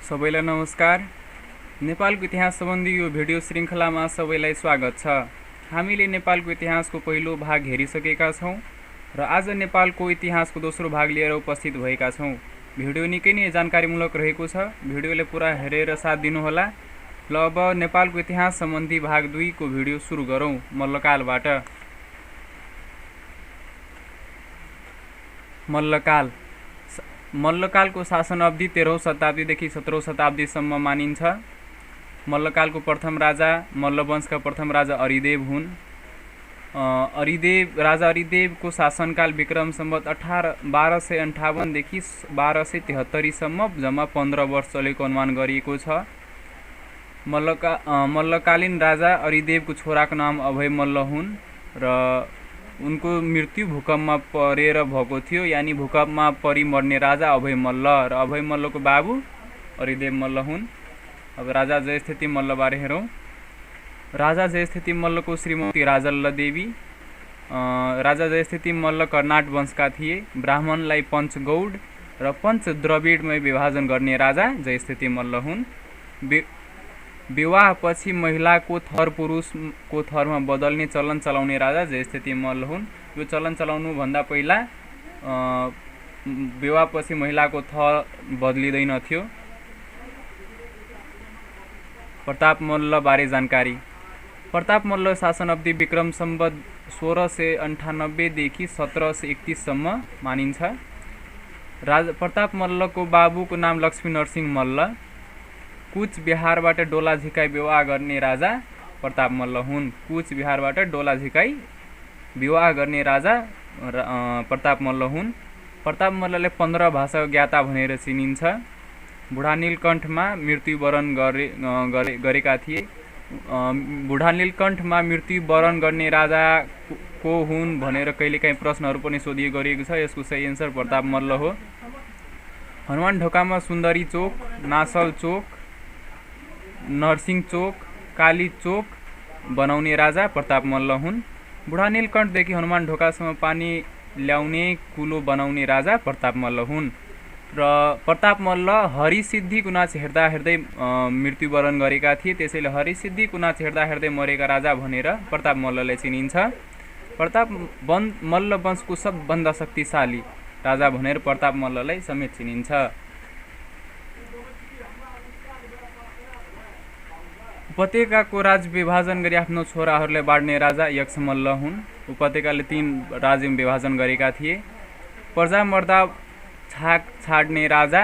सबैलाई नमस्कार। नेपालको इतिहास सम्बन्धी यो भिडियो श्रृङ्खलामा सबैलाई स्वागत छ। हामीले नेपालको इतिहासको पहिलो भाग हेरिसकेका छौँ र आज नेपालको इतिहासको दोस्रो भाग लिएर उपस्थित भएका छौँ। भिडियो निकै नै जानकारीमूलक रहेको छ। भिडियोले पुरा हेरेर साथ दिनुहोला। ल अब नेपालको इतिहास सम्बन्धी भाग 2 को भिडियो सुरु गरौँ। मल्लकालबाट। मल्लकाल मल्लकालको शासन अवधि 13औं शताब्दीदेखि 17औं शताब्दीसम्म मानिन्छ। मल्लकालको प्रथम राजा मल्लवंशका प्रथम राजा अरिदेव हुन्। राजा अरिदेवको शासनकाल विक्रम सम्वत 1258 देखि 1273 सम्म जम्मा 15 वर्ष चलेको अनुमान गरिएको छ। मल्लकालीन राजा अरिदेवको छोराको नाम अभय मल्ल हुन् र उनको मृत्यु भूकम्पमा परेर भएको थियो। यानी भूकम्पमा परि मर्ने राजा अभय मल्ल र अभय मल्लको बाबु अरिदेव मल्ल हुन्। अब राजा जयस्थिति मल्लबारे हेरौँ। राजा जयस्थिति मल्लको श्रीमती राजल्ल देवी। राजा जयस्थिति मल्ल कर्नाट वंशका थिए। ब्राह्मणलाई पञ्चगौड र पञ्च द्रविडमै विभाजन गर्ने राजा जयस्थिति मल्ल हुन्। विवाहपछि महिलाको थर पुरुषको थरमा बदल्ने चलन चलाउने राजा जयस्थिति मल्ल हुन्। यो चलन चलाउनु भन्दा पहिला विवाहपछि महिलाको थर बदलिँदैन थियो। प्रताप मल्ल बारे जानकारी। प्रताप मल्ल शासन अवधि विक्रम सम्वत 1698 देखि 1731 सम्म मानिन्छ। प्रताप मल्लको बाबुको नाम लक्ष्मी नरसिंह मल्ल। कुच बिहारबाट डोला झिकाई विवाह गर्ने राजा प्रताप मल्ल हुन्। कुच बिहारबाट डोला झिकाई विवाह गर्ने राजा प्रताप मल्ल हुन्। प्रताप मल्लले 15 भाषा ज्ञाता भनेर चिनिन्छ। बुढा नीलकण्ठमा मृत्युवरण गरेका थिए। बुढा नीलकण्ठमा मृत्युवरण गर्ने राजा को हुन् भनेर कहिलेकाहीँ प्रश्नहरू पनि सोधिएको गरिएको छ। यसको सही एन्सर प्रताप मल्ल हो। हनुमान ढोकामा सुन्दरी चोक, नासल चोक, नरसिंह चोक, काली चोक बनाउने राजा प्रताप मल्ल हुन्। बुढा नीलकण्ठदेखि हनुमान ढोकासम्म पानी ल्याउने कुलो बनाउने राजा प्रताप मल्ल हुन्। र प्रताप मल्ल हरिसिद्धि कुनाच हेर्दा हेर्दै मृत्युवरण गरेका थिए। त्यसैले हरिसिद्धि कुनाच हेर्दा हेर्दै मरेका राजा भनेर प्रताप मल्लले चिनिन्छ। प्रताप मल्ल वंशको सबभन्दा शक्तिशाली राजा भनेर प्रताप मल्ललाई समेत चिनिन्छ। उपत्यकाको राज विभाजन गरी आफ्नो छोराहरूलाई बाँड्ने राजा यक्ष मल्ल हुन्। उपत्यकाले 3 राज्यमा विभाजन गरेका थिए। प्रजा मर्दा छाक छाड्ने राजा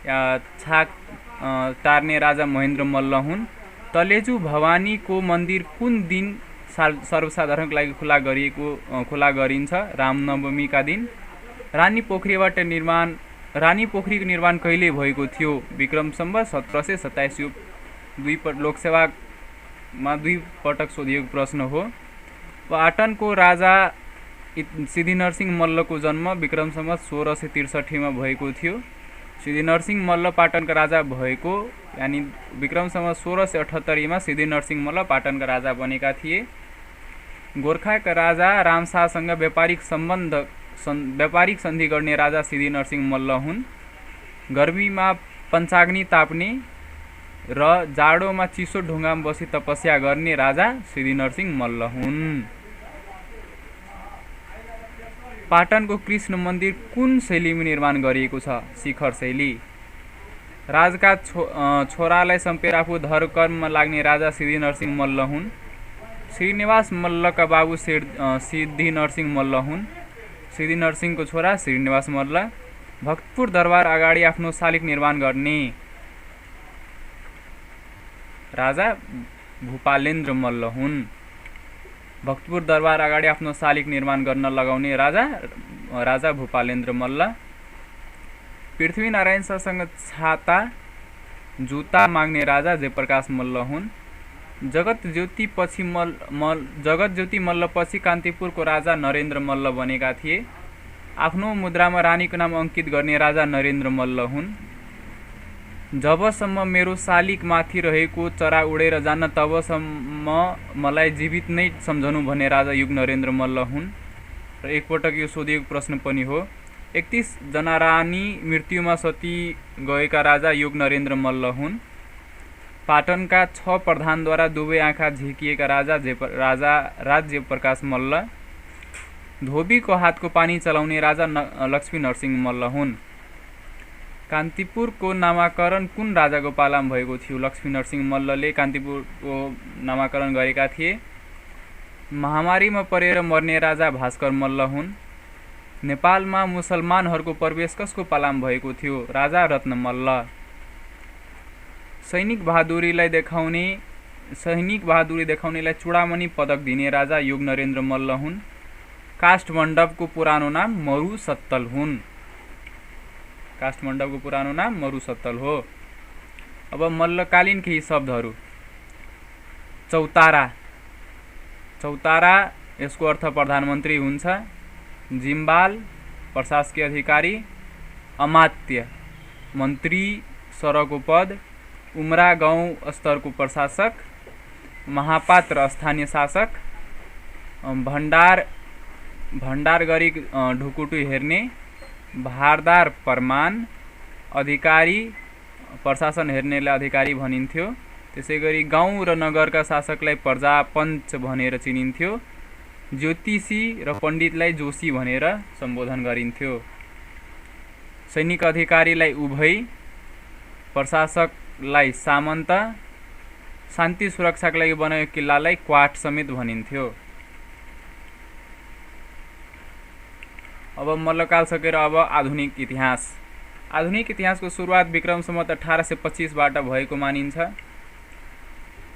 या छाक टार्ने राजा महेन्द्र मल्ल हुन्। तलेजु भवानीको मन्दिर कुन दिन सर्वसाधारणको लागि खुला गरिन्छ? रामनवमीका दिन। रानी पोखरीको निर्माण कहिले भएको थियो? विक्रम सम्वत 1727। यो लोकसेवामा 2 पटक सोधिएको प्रश्न हो। पाटनको राजा सिद्धिनरसिंह मल्लको जन्म विक्रम सम्वत 1663 मा भएको थियो। सिद्धिनरसिंह मल्ल पाटनका राजा भएको यानी विक्रम सम्वत 1678 मा सिद्धिनरसिंह मल्ल पाटनका राजा बनेका थिए। गोर्खाका राजा रामशाहसँग व्यापारिक सन्धि गर्ने राजा सिद्धिनरसिंह मल्ल हुन्। गर्मीमा पञ्चाग्नि ताप्ने र जाडोमा चिसो ढुङ्गामा बसी तपस्या गर्ने राजा सिद्धिनरसिंह मल्ल हुन्। पाटनको कृष्ण मन्दिर कुन शैलीमा निर्माण गरिएको छ? शिखर शैली। राजका छोरालाई सम्पेर आफू धर्मकर्ममा लाग्ने राजा सिद्धिनरसिंह मल्ल हुन्। श्रीनिवास मल्लका बाबु सिद्धिनरसिंह मल्ल हुन्। सिद्धिनरसिंहको छोरा श्रीनिवास मल्ल। भक्तपुर दरबार अगाडि आफ्नो शालिग निर्माण गर्ने राजा भूपालेन्द्र मल्ल हुन्। भक्तपुर दरबार अगाडि आफ्नो शालिग निर्माण गर्न लगाउने राजा भूपालेन्द्र मल्ल। पृथ्वीनारायण शाहसँग छाता जुत्ता माग्ने राजा जयप्रकाश मल्ल हुन्। जगत ज्योति मल्लपछि कान्तिपुरको राजा नरेन्द्र मल्ल बनेका थिए। आफ्नो मुद्रामा रानीको नाम अङ्कित गर्ने राजा नरेन्द्र मल्ल हुन्। जबसम्म मेरो शालिग माथि रहेको चरा उडेर जान्न तबसम्म मलाई जीवित नै सम्झनु भन्ने राजा युग नरेन्द्र मल्ल हुन्। र एकपटक यो सोधिएको प्रश्न पनि हो। 31 जना रानी मृत्युमा सती गएका राजा युग नरेन्द्र मल्ल हुन्। पाटनका 6 प्रधानद्वारा दुवै आँखा झिकिएका राजा राज्य प्रकाश मल्ल। धोबीको हातको पानी चलाउने राजा लक्ष्मी नरसिंह मल्ल हुन्। कान्तिपुरको नामाकरण कुन राजाको पालामा भएको थियो? लक्ष्मी नरसिंह मल्लले कान्तिपुरको नामाकरण गरेका थिए। महामारीमा परेर मर्ने राजा भास्कर मल्ल हुन्। नेपालमा मुसलमानहरूको प्रवेश कसको पालामा भएको थियो? राजा रत्न मल्ल। सैनिक बहादुरी देखाउनेलाई चूडामणि पदक दिने राजा युग नरेन्द्र मल्ल हुन्। काष्ठमण्डपको पुरानो नाम मरुसत्तल हुन्। काष्ठमण्डपको पुरानो नाम मरुसत्तल हो। अब मल्लकालीन केही शब्दहरू। चौतारा। चौतारा यसको अर्थ प्रधानमन्त्री हुन्छ। जिम्बाल प्रशासकीय अधिकारी। अमात्य मन्त्री सरको पद। उमरा गाउँ स्तरको प्रशासक। महापात्र स्थानीय शासक। भण्डार गरी ढुकुटु हेर्ने। भारदार प्रमाण। अधिकारी प्रशासन हेर्नेलाई अधिकारी भनिन्थ्यो। त्यसैगरी गाउँ र नगरका शासकलाई प्रजापञ्च भनेर चिनिन्थ्यो। ज्योतिषी र पण्डितलाई जोशी भनेर सम्बोधन गरिन्थ्यो। सैनिक अधिकारीलाई उभय। प्रशासकलाई सामन्त। शान्ति सुरक्षाका लागि बनाएको किल्लालाई क्वाट समेत भनिन्थ्यो। अब मल्लकाल सकेर अब आधुनिक इतिहास। आधुनिक इतिहासको सुरुवात विक्रम सम्वत 1825बाट भएको मानिन्छ।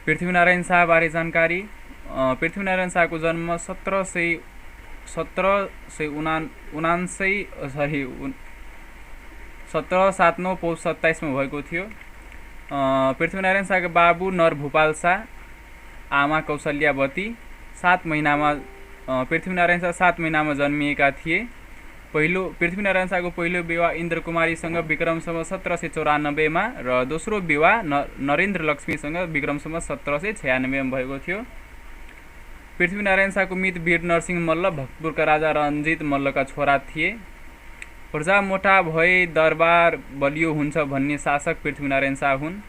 पृथ्वीनारायण शाहबारे जानकारी। पृथ्वीनारायण शाहको जन्म 1779 पौष 27 मा भएको थियो। पृथ्वीनारायण शाहका बाबु नरभूपाल शाह, आमा कौशल्यावती। 7 महिनामा पृथ्वीनारायण शाह 7 महिनामा जन्मिएका थिए। पृथ्वीनारायण शाहको पहिलो विवाह इन्द्रकुमारीसँग विक्रम सम्वत 1794 मा र दोस्रो विवाह नरेन्द्र लक्ष्मीसँग विक्रम सम्वत 1796 मा भएको थियो। पृथ्वीनारायण शाहको मित वीर नरसिंह मल्ल भक्तपुरका राजा रञ्जित मल्लका छोरा थिए। प्रजा मोटा भए दरबार बलियो हुन्छ भन्ने शासक पृथ्वीनारायण शाह हुन्।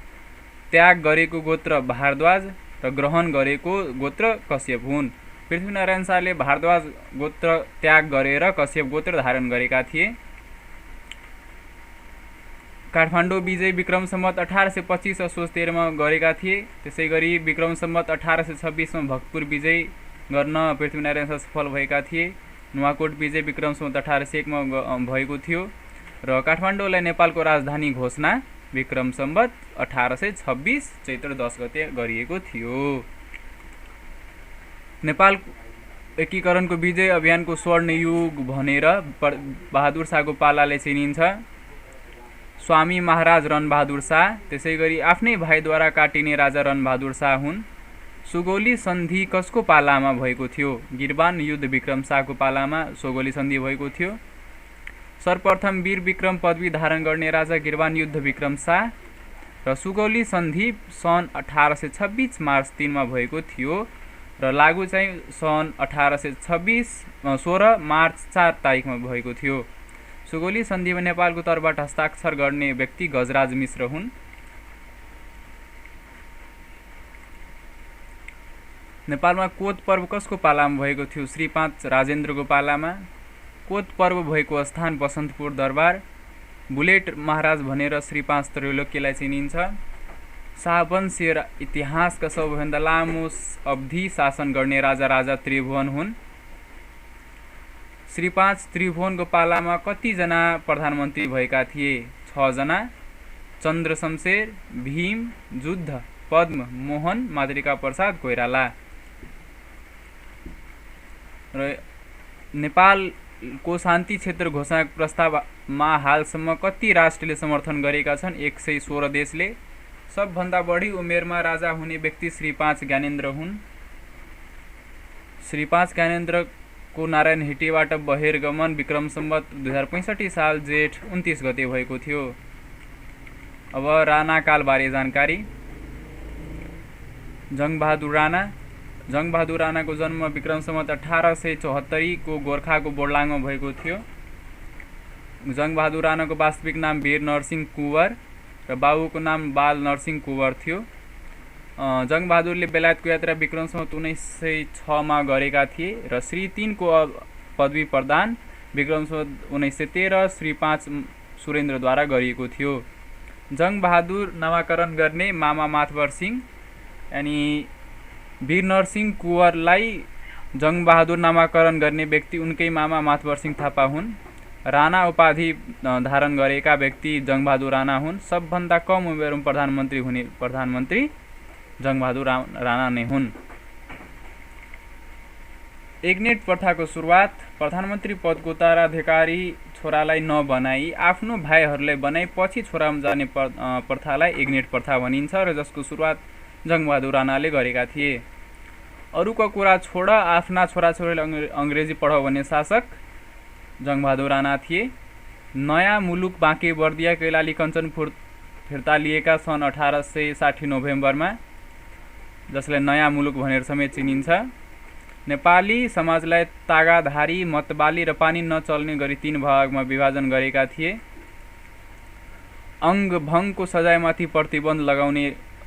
त्याग गरेको गोत्र भारद्वाज र ग्रहण गरेको गोत्र कश्यप हुन्। पृथ्वीनारायण शाहले भारद्वाज गोत्र त्याग गरेर कश्यप गोत्र धारण गरेका थिए। काठमाडौँ विजय विक्रम सम्वत 1825 असोज 13 मा गरेका थिए। त्यसैगरी विक्रम सम्वत 1826 मा भक्तपुर विजय गर्न पृथ्वीनारायण शाह सफल भएका थिए। नुवाकोट विजय विक्रम सम्वत 1801 मा भएको थियो र काठमाडौँलाई नेपालको राजधानी घोषणा विक्रम सम्वत 1826 चैत्र 10 गते गरिएको थियो। नेपाल एकीकरणको विजय अभियानको स्वर्ण युग भनेर बहादुर शाहको पालाले चिनिन्छ। स्वामी महाराज रणबहादुर शाह, त्यसैगरी आफ्नै भाइद्वारा काटिने राजा रणबहादुर शाह हुन्। सुगौली सन्धि कसको पालामा भएको थियो? गिरबान युद्ध विक्रम शाहको पालामा सुगौली सन्धि भएको थियो। सर्वप्रथम वीर विक्रम पदवी धारण गर्ने राजा गिरबान युद्ध विक्रम शाह र सुगौली सन्धि सन् 1826 मार्च 3 मा भएको थियो र लागू चाहिँ सन् 16 मार्च 4 तारिकमा भएको थियो। सुगौली सन्धिमा नेपालको तर्फबाट हस्ताक्षर गर्ने व्यक्ति गजराज मिश्र हुन्। नेपालमा कोत पर्व कसको पालामा भएको थियो? श्री 5 राजेन्द्रको पालामा। कोत पर्व भएको स्थान बसन्तपुर दरबार। बुलेट महाराज भनेर श्री 5 त्रैलोक्यलाई चिनिन्छ। शाहवंशीय इतिहासका सबैभन्दा लामो अवधि शासन गर्ने राजा त्रिभुवन हुन्। श्री 5 त्रिभुवनको पालामा कतिजना प्रधानमन्त्री भएका थिए? 6 जना। चन्द्र शमशेर, भीम, जुद्ध, पद्म, मोहन, मातृका प्रसाद, कोइराला। र नेपालको शान्ति क्षेत्र घोषणाको प्रस्तावमा हालसम्म कति राष्ट्रले समर्थन गरेका छन्? 116 देशले। सबभन्दा बढी उमेरमा राजा हुने व्यक्ति श्री 5 ज्ञानेन्द्र हुन्। श्री 5 ज्ञानेन्द्रको नारायण हिटीबाट बहिर्गमन विक्रम सम्वत 2065 साल जेठ 29 गते भएको थियो। अब राणाकालबारे जानकारी। जङ्गबहादुर राणाको जन्म विक्रम सम्वत 1874 को गोर्खाको बोर्लाङमा भएको थियो। जङ्गबहादुर राणाको वास्तविक नाम वीर नरसिंह कुँवर र बाबुको नाम बाल नरसिंह कुँवर थियो। जङ्गबहादुरले बेलायतको यात्रा विक्रम सम्वत 1906 मा गरेका थिए र श्री 3 को पदवी प्रदान विक्रम सम्वत 1913 श्री 5 सुरेन्द्रद्वारा गरिएको थियो। जङ्गबहादुर नामाकरण गर्ने मामा मातवर सिंह यानि वीर नरसिंह कुँवरलाई जङ्गबहादुर नामाकरण गर्ने व्यक्ति उनकै मामा मातवर सिंह थापा हुन्। राणा उपाधि धारण गरेका व्यक्ति जङ्गबहादुर राणा हुन्। सबभन्दा कम उमेरमा प्रधानमन्त्री हुने प्रधानमन्त्री जङ्गबहादुर राणा नै हुन्। एग्नेट प्रथाको सुरुवात प्रधानमन्त्री पदको उत्तराधिकारी छोरालाई नबनाई आफ्नो भाइहरूलाई बनाई पछि छोरामा जाने प्रथालाई एग्नेट प्रथा भनिन्छ र जसको सुरुवात जङ्गबहादुर राणाले गरेका थिए। अरूको कुरा छोड आफ्ना छोराछोरीलाई अङ्ग्रेजी पढाऊ भन्ने शासक जङ्गबहादुर राणा थिए। नयाँ मुलुक बाँके बर्दिया कैलाली कञ्चनपुर फिर्ता लिएका सन् 1860 नोभेम्बरमा, जसलाई नयाँ मुलुक भनेर समेत चिनिन्छ। नेपाली समाजलाई तागाधारी, मतबाली र पानी नचल्ने गरी 3 भागमा विभाजन गरेका थिए। अङ्गभङ्गको सजायमाथि प्रतिबन्ध लगाउने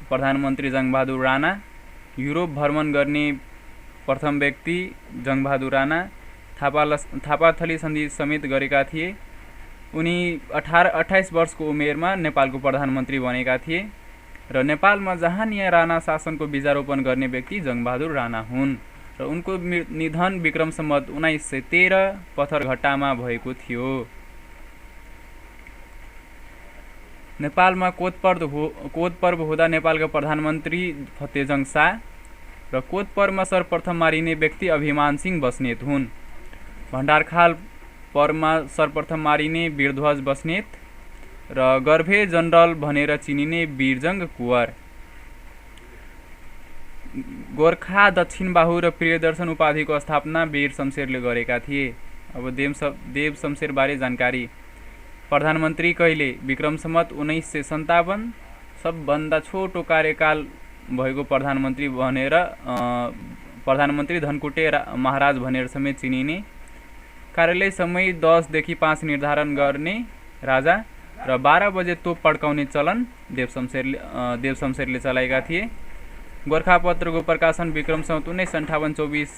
प्रधानमन्त्री जङ्गबहादुर राणा। युरोप भ्रमण गर्ने प्रथम व्यक्ति जङ्गबहादुर राणा। थापाथली सन्धि समेत गरेका थिए। उनी 28 वर्षको उमेरमा नेपालको प्रधानमन्त्री बनेका थिए र नेपालमा जहाँनिया राणा शासनको बीजारोपण गर्ने व्यक्ति जङ्गबहादुर राणा हुन् र उनको निधन विक्रम सम्वत 1913 पत्थरघट्टामा भएको थियो। नेपालमा कोद पर्व हुँदा नेपालका प्रधानमन्त्री फतेजङ शाह र कोद पर्वमा सर्वप्रथम मारिने व्यक्ति अभिमान सिंह बस्नेत हुन्। भण्डारखाल पर्वमा सर्वप्रथम मारिने वीरध्वज बस्नेत र गर्भे जनरल भनेर चिनिने वीरजङ्ग कुँवर। गोर्खा दक्षिण बाहु र प्रियदर्शन उपाधिको स्थापना वीर शमशेरले गरेका थिए। अब देव शमशेरबारे जानकारी। प्रधानमन्त्री कहिले? विक्रम सम्वत 1957। सबभन्दा छोटो कार्यकाल भएको प्रधानमन्त्री भनेर प्रधानमन्त्री धनकुटे महाराज भनेर समेत चिनिने। कार्यालय समय 10 देखि 5 निर्धारण गर्ने राजा र 12 बजे तोप पड्काउने चलन देव शमशेरले चलाएका थिए। गोरखापत्रको प्रकाशन विक्रम सम्वत 1958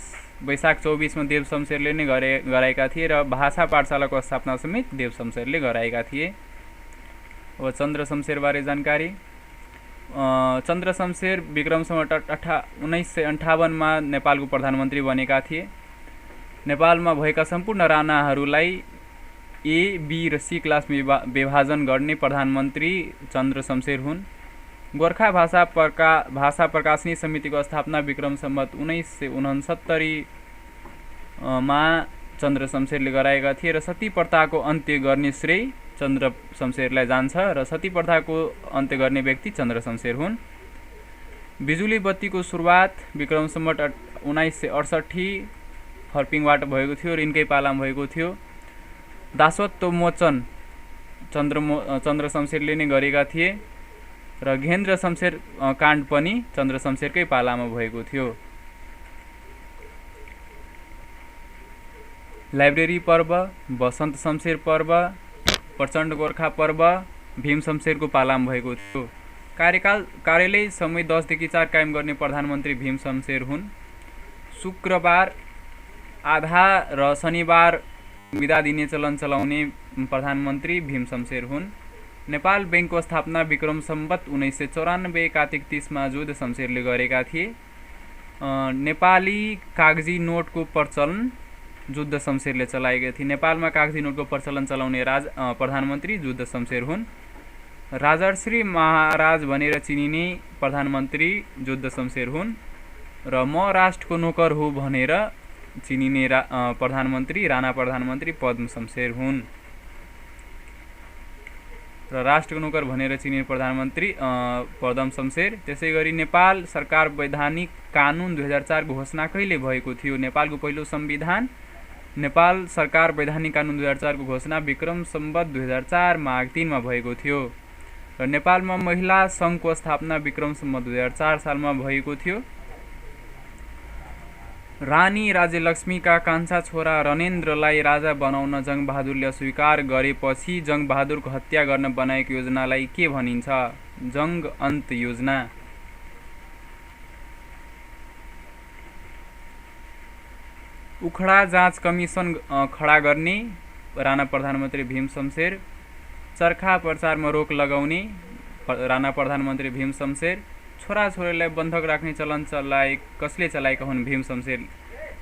वैशाख 24 मा देव शमशेरले नै गराएका थिए र भाषा पाठशालाको स्थापना समेत देव शमशेरले गराएका थिए। अब चन्द्र शमशेरबारे जानकारी। चन्द्र शमशेर विक्रम सम्वत 1958 मा नेपालको प्रधानमन्त्री बनेका थिए। नेपालमा भएका सम्पूर्ण राणाहरूलाई ए, बी र सी क्लासमा विभाजन गर्ने प्रधानमन्त्री चन्द्र शमशेर हुन्। गोर्खा भाषा प्रकाशनी समितिको स्थापना विक्रम सम्वत 1969 मा चन्द्र शमशेरले गराएका थिए र सती प्रथाको अन्त्य गर्ने श्रेय चन्द्र शमशेरलाई जान्छ र सती प्रथाको अन्त्य गर्ने व्यक्ति चन्द्र शमशेर हुन्। बिजुली बत्तीको सुरुवात विक्रम सम्वत 1968 फर्पिङबाट भएको थियो र यिनकै पालामा भएको थियो। दासत्व मोचन चन्द्र शमशेरले नै गरेका थिए र घेन्द्र शमशेर काण्ड पनि चन्द्र शमशेरकै पालामा भएको थियो। लाइब्रेरी पर्व, बसन्त शमशेर पर्व, प्रचण्ड गोर्खा पर्व भीम शमशेरको पालामा भएको थियो। कार्यालय समय 10 देखि 4 कायम गर्ने प्रधानमन्त्री भीम शमशेर हुन्। शुक्रबार आधा र शनिबार बिदा दिने चलन चलाउने प्रधानमन्त्री भीम शमशेर हुन्। नेपाल बैंकको स्थापना विक्रम सम्वत 1994 कार्तिक 30 मा जुद्ध शमशेरले गरेका थिए। नेपाली कागजी नोटको प्रचलन जुद्ध शमशेरले चलाएका थिए। नेपालमा कागजी नोटको प्रचलन चलाउने प्रधानमन्त्री जुद्ध शमशेर हुन्। राजर्षि महाराज भनेर चिनिने प्रधानमन्त्री जुद्ध शमशेर हुन् र म राष्ट्रको नोकर हुँ भनेर चिनिने प्रधानमन्त्री राणा प्रधानमन्त्री पद्म शमशेर हुन् र राष्ट्रको नोकर भनेर चिनिने प्रधानमन्त्री पद्म शमशेर। त्यसैगरी नेपाल सरकार वैधानिक कानुन 2004 को घोषणा कहिले भएको थियो? नेपालको पहिलो संविधान नेपाल सरकार वैधानिक कानुन 2004 को घोषणा विक्रम सम्वत 2004 माघ 3 मा भएको थियो र नेपालमा महिला सङ्घको स्थापना विक्रम सम्वत 2004 सालमा भएको थियो। रानी राज्यलक्ष्मीका कान्छा छोरा रणेन्द्रलाई राजा बनाउन जङ्गबहादुरले अस्वीकार गरेपछि जङ्गबहादुरको हत्या गर्न बनाएको योजनालाई के भनिन्छ? जङ्ग अन्त योजना। उखडा जाँच कमिसन खडा गर्ने राणा प्रधानमन्त्री भीम शमशेर। चरखा प्रचारमा रोक लगाउने राणा प्रधानमन्त्री भीम शमशेर। छोराछोरीलाई बन्धक राख्ने चलन कसले चलाएका हुन्? भीम शमशेर।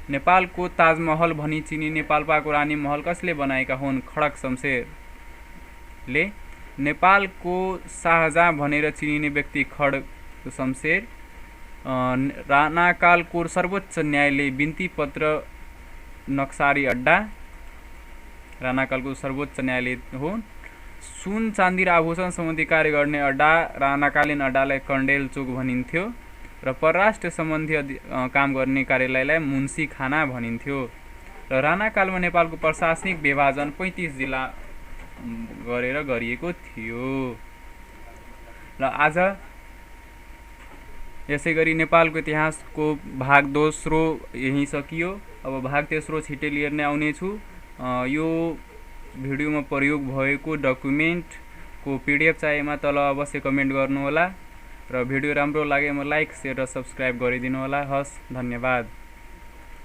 नेपालको ताजमहल भनी चिनिने पाल्पाको रानी महल कसले बनाएका हुन्? खड्क शमशेरले। नेपालको शाहजहाँ भनेर चिनिने व्यक्ति खड्क शमशेर। राणाकालको सर्वोच्च न्यायालय बिन्ती पत्र नक्सारी अड्डा राणाकालको सर्वोच्च न्यायालय हो। सुन चाँदी र आभूषण सम्बन्धी कार्य गर्ने अड्डा राणाकालीन अड्डालाई कण्डेल चोक भनिन्थ्यो र परराष्ट्र सम्बन्धी काम गर्ने कार्यालयलाई मुन्सी खाना भनिन्थ्यो। र राणाकालमा नेपालको प्रशासनिक विभाजन 35 जिल्ला गरेर गरिएको थियो। र आज यसै गरी नेपालको इतिहासको भाग दोस्रो यही सकियो। अब भाग तेस्रो छिटै लिएर नै आउनेछु। यो भिडियोमा प्रयोग भएको डकुमेन्टको PDF चाहिएमा तल अवश्य कमेन्ट गर्नुहोला र भिडियो राम्रो लागेमा लाइक, सेयर र सब्स्क्राइब गरिदिनु होला। हस्, धन्यवाद।